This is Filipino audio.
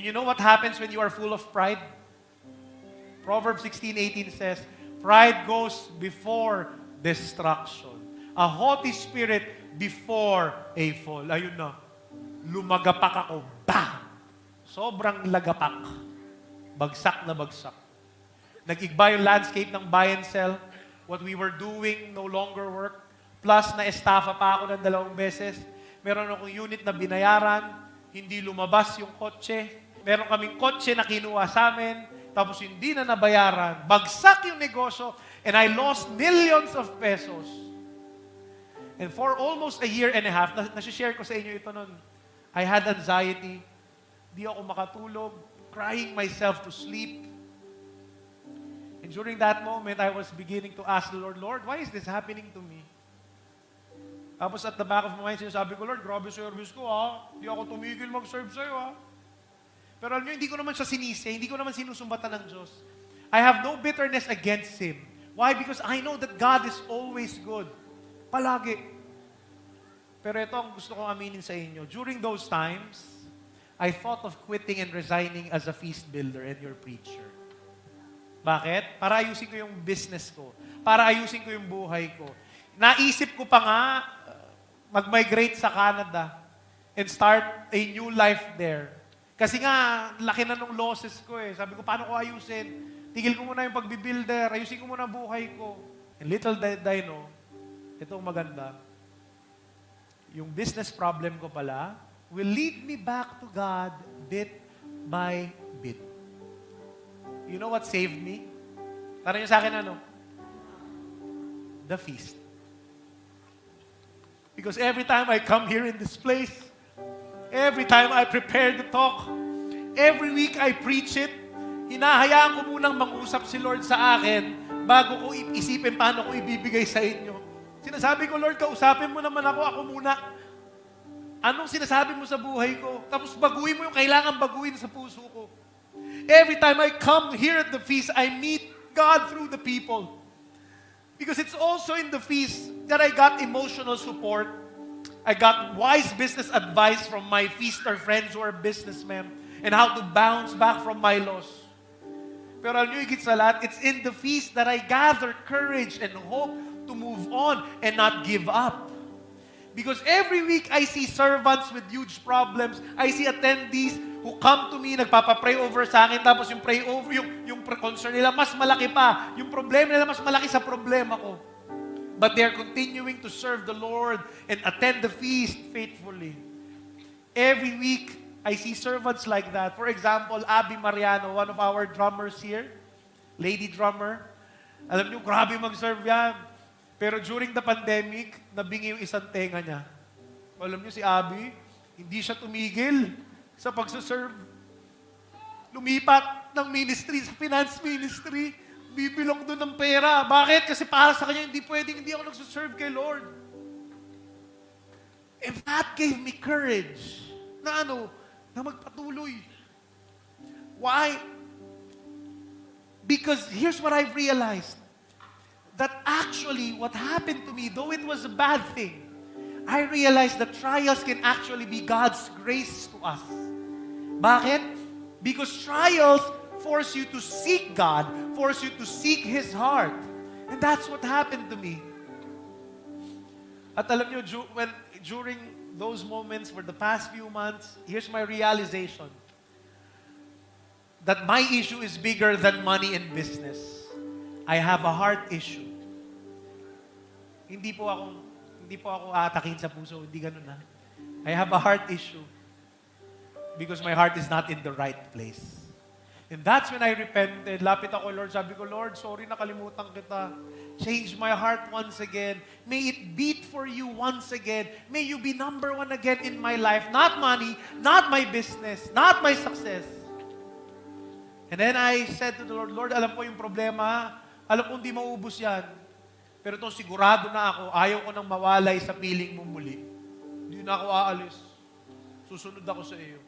You know what happens when you are full of pride? Proverbs 16:18 says, pride goes before destruction. A haughty spirit before a fall. Ayun na. Lumagapak ako. Bang! Sobrang lagapak. Bagsak na bagsak. Nag-igba yung landscape ng buy and sell. What we were doing no longer work. Plus, na-estafa pa ako ng 2 beses. Meron akong unit na binayaran. Hindi lumabas yung kotse. Meron kaming kotse na kinuha sa amin. Tapos hindi na nabayaran. Bagsak yung negosyo. And I lost millions of pesos. And for almost a year and a half, nasi-share ko sa inyo ito nun. I had anxiety. Di ako makatulog. Crying myself to sleep. And during that moment, I was beginning to ask the Lord, Lord, why is this happening to me? Tapos at the back of my mind, sinasabi ko, Lord, grabe service ko ha. Di ako tumigil mag-serve sa'yo ha. Pero alam nyo, hindi ko naman siya sinisi, hindi ko naman sinusumbatan ng Diyos. I have no bitterness against Him. Why? Because I know that God is always good. Palagi. Pero ito ang gusto kong aminin sa inyo. During those times, I thought of quitting and resigning as a feast builder and your preacher. Bakit? Para ayusin ko yung business ko. Para ayusin ko yung buhay ko. Naisip ko pa nga, mag-migrate sa Canada and start a new life there. Kasi nga, laki na nung losses ko eh. Sabi ko, paano ko ayusin? Tigil ko muna yung pagbibuilder, ayusin ko muna buhay ko. And little did I know, itong maganda, yung business problem ko pala will lead me back to God bit by bit. You know what saved me? Para nyo sa akin ano? The feast. Because every time I come here in this place, every time I prepare the talk, every week I preach it, hinahayaan ko munang mangusap si Lord sa akin bago ko isipin paano ko ibibigay sa inyo. Sinasabi ko, Lord, kausapin mo naman ako muna. Anong sinasabi mo sa buhay ko? Tapos baguhin mo yung kailangan baguhin sa puso ko. Every time I come here at the feast, I meet God through the people. Because it's also in the feast that I got emotional support. I got wise business advice from my feaster friends who are businessmen and how to bounce back from my loss. Pero alam nyo, higit sa lahat, it's in the feast that I gather courage and hope to move on and not give up. Because every week, I see servants with huge problems. I see attendees who come to me, nagpapa-pray over sa akin, tapos yung pray over, yung concern nila, mas malaki pa. Yung problema nila, mas malaki sa problema ko. But they're continuing to serve the Lord and attend the feast faithfully. Every week, I see servants like that. For example, Abby Mariano, one of our drummers here, lady drummer. Alam niyo, grabe mag-serve yan. Pero during the pandemic, nabingi yung isang tenga niya. Alam niyo si Abby, hindi siya tumigil sa pagsaserve. Lumipat ng ministry sa finance ministry. Bibilong doon ng pera. Bakit? Kasi para sa kanya, hindi pwedeng hindi ako nagsaserve kay Lord. And that gave me courage na na magpatuloy. Why? Because here's what I've realized. That actually, what happened to me, though it was a bad thing, I realized that trials can actually be God's grace to us. Bakit? Because trials force you to seek God, force you to seek His heart. And that's what happened to me. At alam nyo, during those moments for the past few months, here's my realization. That my issue is bigger than money and business. I have a heart issue. Hindi po ako aatakin sa puso, hindi ganun na. I have a heart issue. Because my heart is not in the right place. And that's when I repented. Lapit ako, Lord. Sabi ko, Lord, sorry, nakalimutan kita. Change my heart once again. May it beat for you once again. May you be number one again in my life. Not money, not my business, not my success. And then I said to the Lord, Lord, alam ko yung problema. Alam ko hindi maubos yan. Pero ito, sigurado na ako, ayaw ko nang mawalay sa piling mo muli. Hindi na ako aalis. Susunod ako sa iyo.